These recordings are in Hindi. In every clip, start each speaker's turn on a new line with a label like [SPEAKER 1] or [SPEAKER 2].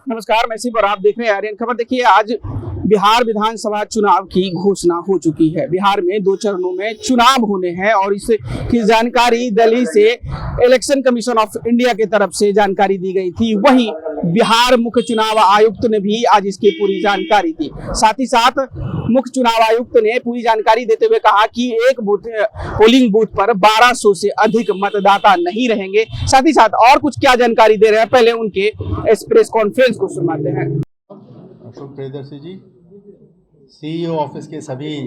[SPEAKER 1] नमस्कार, मैं शिव और आप देख रहे हैं आर्यन खबर। देखिए, आज बिहार विधानसभा चुनाव की घोषणा हो चुकी है। बिहार में 2 चरणों में चुनाव होने हैं और इसकी जानकारी दिल्ली से इलेक्शन कमीशन ऑफ इंडिया की तरफ से जानकारी दी गई थी। वहीं बिहार मुख्य चुनाव आयुक्त ने भी आज इसकी पूरी जानकारी दी। साथ ही साथ मुख्य चुनाव आयुक्त ने पूरी जानकारी देते हुए कहा कि एक पोलिंग बूथ पर 1200 से अधिक मतदाता नहीं रहेंगे। साथ ही साथ और कुछ क्या जानकारी दे रहे हैं, पहले उनके इस प्रेस कॉन्फ्रेंस को सुनवाते हैं।
[SPEAKER 2] अशोक प्रियदर्शी जी, सीईओ ऑफिस के सभी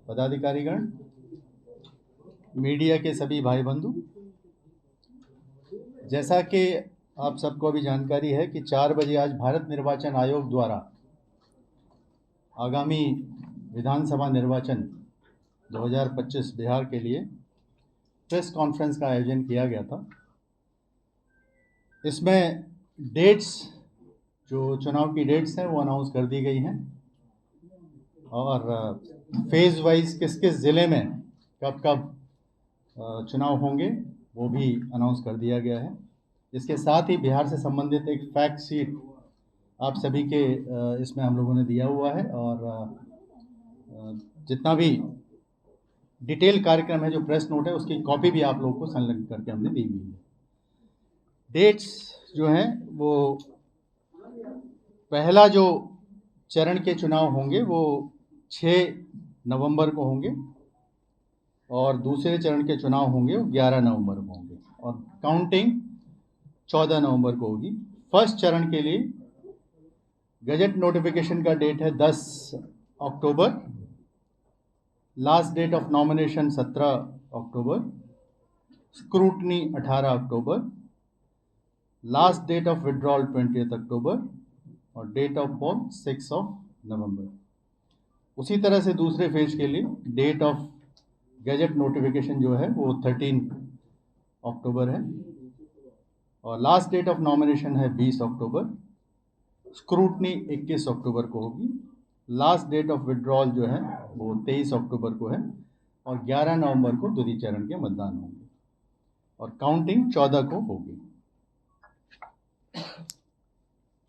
[SPEAKER 2] पदाधिकारीगण, मीडिया के सभी भाई बंधु, जैसा कि आप सबको अभी जानकारी है कि 4 बजे आज भारत निर्वाचन आयोग द्वारा आगामी विधानसभा निर्वाचन 2025 बिहार के लिए प्रेस कॉन्फ्रेंस का आयोजन किया गया था। इसमें डेट्स, जो चुनाव की डेट्स हैं, वो अनाउंस कर दी गई हैं और फेज़ वाइज किस किस ज़िले में कब कब चुनाव होंगे वो भी अनाउंस कर दिया गया है। इसके साथ ही बिहार से संबंधित एक फैक्ट शीट आप सभी के इसमें हम लोगों ने दिया हुआ है और जितना भी डिटेल कार्यक्रम है, जो प्रेस नोट है, उसकी कॉपी भी आप लोगों को संलग्न करके हमने दी हुई है। डेट्स जो हैं वो पहला जो चरण के चुनाव होंगे वो 6 नवंबर को होंगे और दूसरे चरण के चुनाव होंगे वो 11 नवंबर को होंगे और काउंटिंग 14 नवंबर को होगी। फर्स्ट चरण के लिए गजट नोटिफिकेशन का डेट है 10 October, last date of nomination 17 October, scrutiny 18 October, last date of withdrawal 20 October और डेट ऑफ पोल 6 नवंबर। उसी तरह से दूसरे फेज के लिए डेट ऑफ गजट नोटिफिकेशन जो है वो 13 अक्टूबर है और लास्ट डेट ऑफ नॉमिनेशन है 20 अक्टूबर, स्क्रूटनी 21 अक्टूबर को होगी, लास्ट डेट ऑफ विड्रॉल जो है वो 23 अक्टूबर को है और 11 नवंबर को द्वितीय चरण के मतदान होंगे और काउंटिंग 14 को होगी।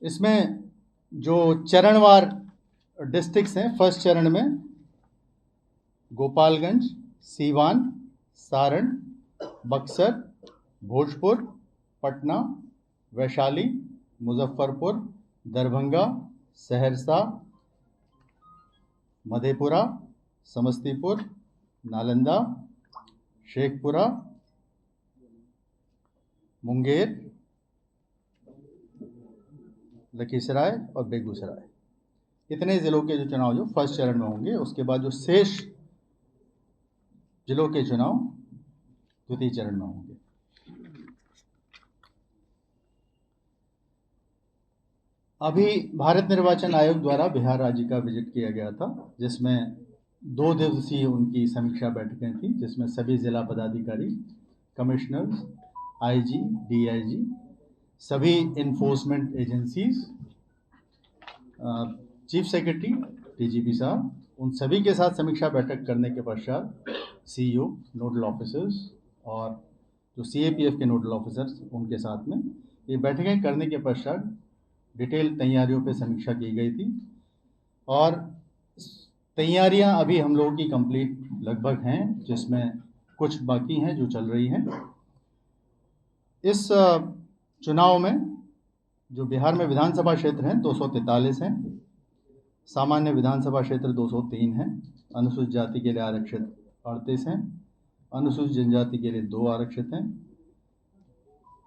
[SPEAKER 2] इसमें जो चरणवार डिस्ट्रिक्ट्स हैं, फर्स्ट चरण में गोपालगंज, सीवान, सारण, बक्सर, भोजपुर, पटना, वैशाली, मुजफ्फरपुर, दरभंगा, सहरसा, मधेपुरा, समस्तीपुर, नालंदा, शेखपुरा, मुंगेर, लखीसराय और बेगूसराय, इतने ज़िलों के जो चुनाव जो फर्स्ट चरण में होंगे। उसके बाद जो शेष जिलों के चुनाव द्वितीय चरण में होंगे। अभी भारत निर्वाचन आयोग द्वारा बिहार राज्य का विजिट किया गया था, जिसमें 2 दिवसीय उनकी समीक्षा बैठकें थी, जिसमें सभी ज़िला पदाधिकारी, कमिश्नर्स, आईजी, डीआईजी, सभी enforcement agencies, chief secretary, DGP साहब, उन सभी के साथ समीक्षा बैठक करने के पश्चात सीईओ, नोडल ऑफिसर्स और जो सीएपीएफ के नोडल ऑफिसर्स, उनके साथ में ये बैठकें करने के पश्चात डिटेल तैयारियों पे समीक्षा की गई थी और तैयारियां अभी हम लोगों की कंप्लीट लगभग हैं, जिसमें कुछ बाकी हैं जो चल रही हैं। इस चुनाव में जो बिहार में विधानसभा क्षेत्र हैं 243 हैं, सामान्य विधानसभा क्षेत्र 203 हैं, अनुसूचित जाति के लिए आरक्षित 38 हैं, अनुसूचित जनजाति के लिए 2 आरक्षित हैं।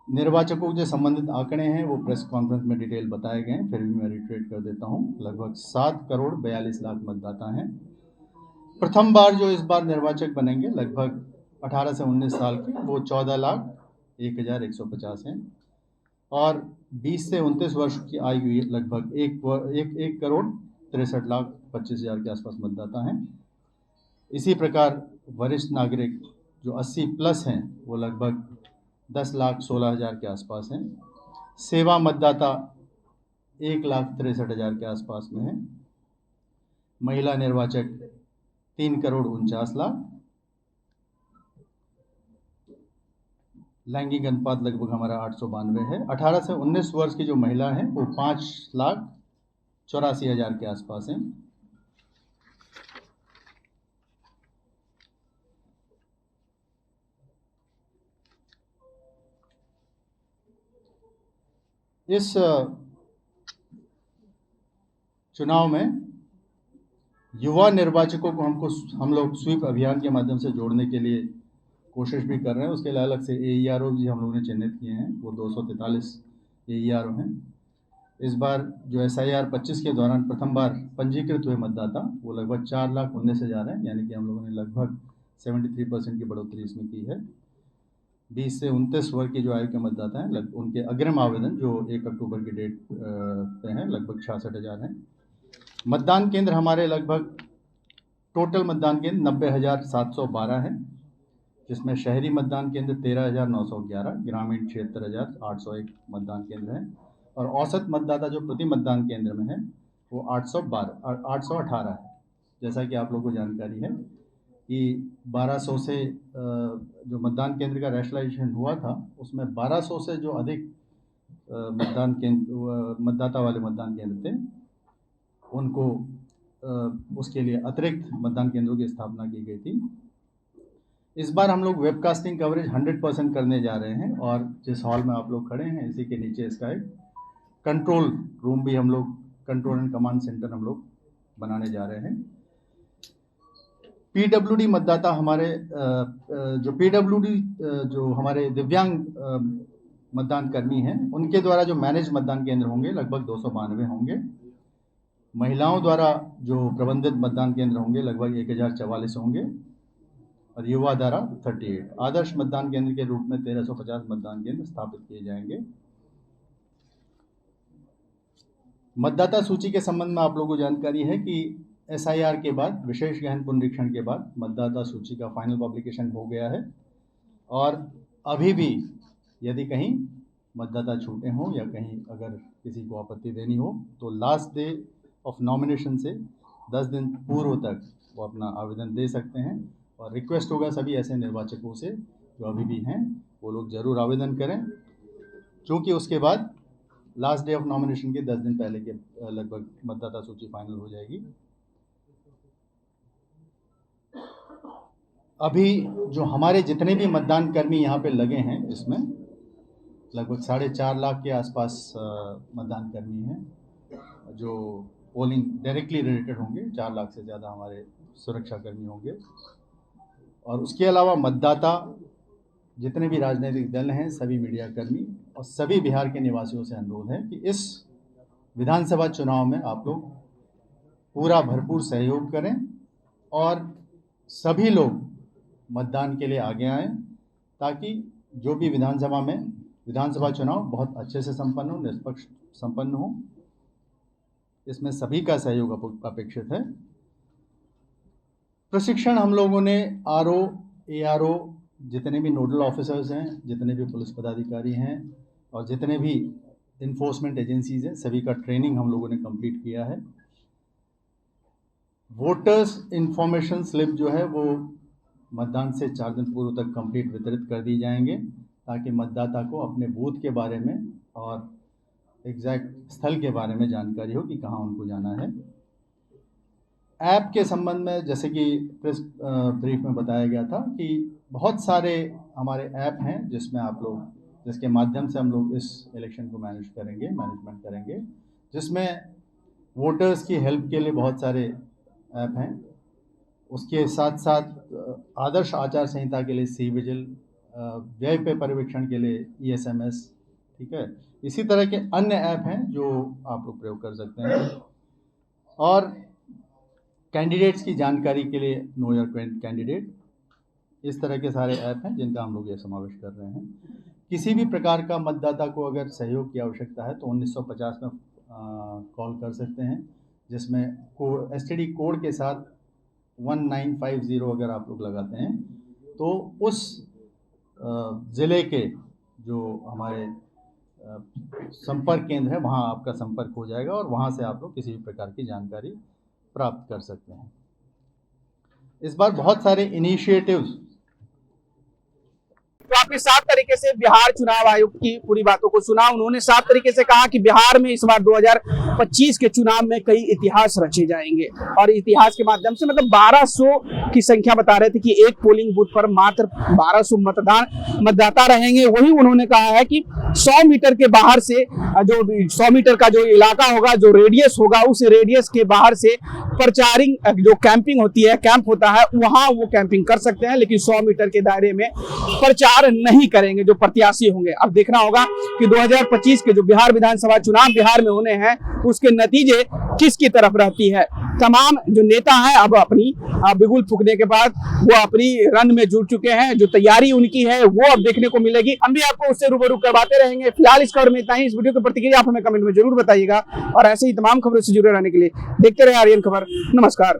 [SPEAKER 2] निर्वाचकों से संबंधित आंकड़े हैं वो प्रेस कॉन्फ्रेंस में डिटेल बताए गए हैं, फिर भी मैं रिट्रेट कर देता हूँ। लगभग 7 करोड़ 42 लाख मतदाता हैं। प्रथम बार जो इस बार निर्वाचक बनेंगे लगभग 18 से 19 साल के, वो 14,01,150 हैं और 20 से 29 वर्ष की आयु लगभग 1 करोड़ 63 लाख 25 हज़ार के आसपास मतदाता हैं। इसी प्रकार वरिष्ठ नागरिक जो 80 प्लस हैं वो लगभग 10 लाख 16 हज़ार के आसपास हैं। सेवा मतदाता 1 लाख 63 हज़ार के आसपास में है। महिला निर्वाचक 3 करोड़ 49 लाख। लैंगिक अनुपात लगभग हमारा 892 है। 18 से 19 वर्ष की जो महिला हैं वो 5,84,000 के आसपास हैं। इस चुनाव में युवा निर्वाचकों को हम लोग स्वीप अभियान के माध्यम से जोड़ने के लिए कोशिश भी कर रहे हैं। उसके लिए अलग से AERO भी हम लोगों ने चिन्हित किए हैं, वो 243 AERO हैं। इस बार जो SIR 25 के दौरान प्रथम बार पंजीकृत हुए मतदाता वो लगभग 4,19,000 हैं, यानी कि हम लोगों ने लगभग 73% की बढ़ोतरी इसमें की है। 20 से 29 वर्ष की जो आयु के मतदाता हैं उनके अग्रिम आवेदन जो 1 अक्टूबर की डेट पे हैं लगभग 66,000 हैं। मतदान केंद्र हमारे लगभग टोटल मतदान केंद्र 90,712 हैं, जिसमें शहरी मतदान केंद्र 13,911, ग्रामीण 76,801 मतदान केंद्र हैं और औसत मतदाता जो प्रति मतदान केंद्र में है वो 818 है। जैसा कि आप लोगों को जानकारी है कि 1200 से जो मतदान केंद्र का रैशनलाइजेशन हुआ था उसमें 1200 से जो अधिक मतदाता वाले मतदान केंद्र थे उनको उसके लिए अतिरिक्त मतदान केंद्रों की स्थापना की गई थी। इस बार हम लोग वेबकास्टिंग कवरेज 100% करने जा रहे हैं और जिस हॉल में आप लोग खड़े हैं इसी के नीचे इसका एक कंट्रोल रूम भी हम लोग, कंट्रोल एंड कमांड सेंटर हम लोग बनाने जा रहे हैं। PWD मतदाता हमारे जो PWD जो हमारे दिव्यांग मतदान कर्मी हैं उनके द्वारा जो मैनेज मतदान केंद्र होंगे लगभग 292 होंगे। महिलाओं द्वारा जो प्रबंधित मतदान केंद्र होंगे लगभग 1,044 होंगे और युवा द्वारा 38। आदर्श मतदान केंद्र के रूप में 1,350 मतदान केंद्र स्थापित किए जाएंगे। मतदाता सूची के संबंध में आप लोगों को जानकारी है कि SIR के बाद विशेष गहन पुनरीक्षण के बाद मतदाता सूची का फाइनल पब्लिकेशन हो गया है और अभी भी यदि कहीं मतदाता छूटे हों या कहीं अगर किसी को आपत्ति देनी हो तो लास्ट डे ऑफ नॉमिनेशन से 10 दिन पूर्व तक वो अपना आवेदन दे सकते हैं और रिक्वेस्ट होगा सभी ऐसे निर्वाचकों से जो अभी भी हैं वो लोग ज़रूर आवेदन करें, क्योंकि उसके बाद लास्ट डे ऑफ नॉमिनेशन के 10 दिन पहले के लगभग मतदाता सूची फाइनल हो जाएगी। अभी जो हमारे जितने भी मतदान कर्मी यहाँ पे लगे हैं इसमें लगभग 4.5 लाख के आसपास मतदान कर्मी हैं जो पोलिंग डायरेक्टली रिलेटेड होंगे। 4 लाख से ज़्यादा हमारे सुरक्षा कर्मी होंगे और उसके अलावा मतदाता जितने भी राजनीतिक दल हैं, सभी मीडिया कर्मी और सभी बिहार के निवासियों से अनुरोध है कि इस विधानसभा चुनाव में आप लोग पूरा भरपूर सहयोग करें और सभी लोग मतदान के लिए आगे आएं ताकि जो भी विधानसभा चुनाव बहुत अच्छे से संपन्न हो, निष्पक्ष संपन्न हो। इसमें सभी का सहयोग अपेक्षित है। प्रशिक्षण हम लोगों ने RO, ARO, जितने भी नोडल ऑफिसर्स हैं, जितने भी पुलिस पदाधिकारी हैं और जितने भी इन्फोर्समेंट एजेंसीज हैं, सभी का ट्रेनिंग हम लोगों ने कंप्लीट किया है। वोटर्स इंफॉर्मेशन स्लिप जो है वो मतदान से 4 दिन पूर्व तक कंप्लीट वितरित कर दी जाएंगे ताकि मतदाता को अपने बूथ के बारे में और एग्जैक्ट स्थल के बारे में जानकारी हो कि कहाँ उनको जाना है। ऐप के संबंध में जैसे कि प्रेस ब्रीफ में बताया गया था कि बहुत सारे हमारे ऐप हैं जिसके माध्यम से हम लोग इस इलेक्शन को मैनेजमेंट करेंगे, जिसमें वोटर्स की हेल्प के लिए बहुत सारे ऐप हैं। उसके साथ साथ आदर्श आचार संहिता के लिए C-Vigil, व्यय पे पर्यवेक्षण के लिए ESMS, ठीक है। इसी तरह के अन्य ऐप हैं जो आप लोग प्रयोग कर सकते हैं और कैंडिडेट्स की जानकारी के लिए नो योर कैंडिडेट, इस तरह के सारे ऐप हैं जिनका हम लोग ये समावेश कर रहे हैं। किसी भी प्रकार का मतदाता को अगर सहयोग की आवश्यकता है तो 1950 में कॉल कर सकते हैं, जिसमें STD कोड के साथ 1950 अगर आप लोग लगाते हैं तो उस ज़िले के जो हमारे संपर्क केंद्र है वहाँ आपका संपर्क हो जाएगा और वहाँ से आप लोग किसी भी प्रकार की जानकारी प्राप्त कर सकते हैं। इस बार बहुत सारे इनिशिएटिव्स
[SPEAKER 1] तो आपने साफ तरीके से बिहार चुनाव आयोग की पूरी बातों को सुना। उन्होंने साफ तरीके से कहा कि बिहार में इस बार 2025 के चुनाव में कई इतिहास रचे जाएंगे और इतिहास के माध्यम से मतलब 1200 की संख्या बता रहे थे कि एक पोलिंग बूथ पर मात्र 1200 मतदाता रहेंगे। वही उन्होंने कहा है कि 100 मीटर के बाहर से जो 100 मीटर का जो इलाका होगा, जो रेडियस होगा, उस रेडियस के बाहर से प्रचारिंग जो कैंपिंग होती है, कैंप होता है, वहां वो कैंपिंग कर सकते हैं, लेकिन 100 मीटर के दायरे में प्रचार नहीं करेंगे जो प्रत्याशी होंगे। अब देखना होगा कि 2025 के जो बिहार विधानसभा चुनाव बिहार में होने हैं उसके नतीजे किसकी तरफ रहती है। तमाम जो नेता हैं अब अपनी बिगुल फूकने के बाद वो अपनी रन में जुट चुके हैं। जो तैयारी उनकी है वो अब देखने को मिलेगी। हम भी आपको उससे रूबरू करवाते रहेंगे। फिलहाल इस खबर में इतना ही। इस वीडियो की प्रतिक्रिया आप हमें कमेंट में जरूर बताइएगा और ऐसे ही तमाम खबरों से जुड़े रहने के लिए देखते रहे आर्यन खबर। नमस्कार।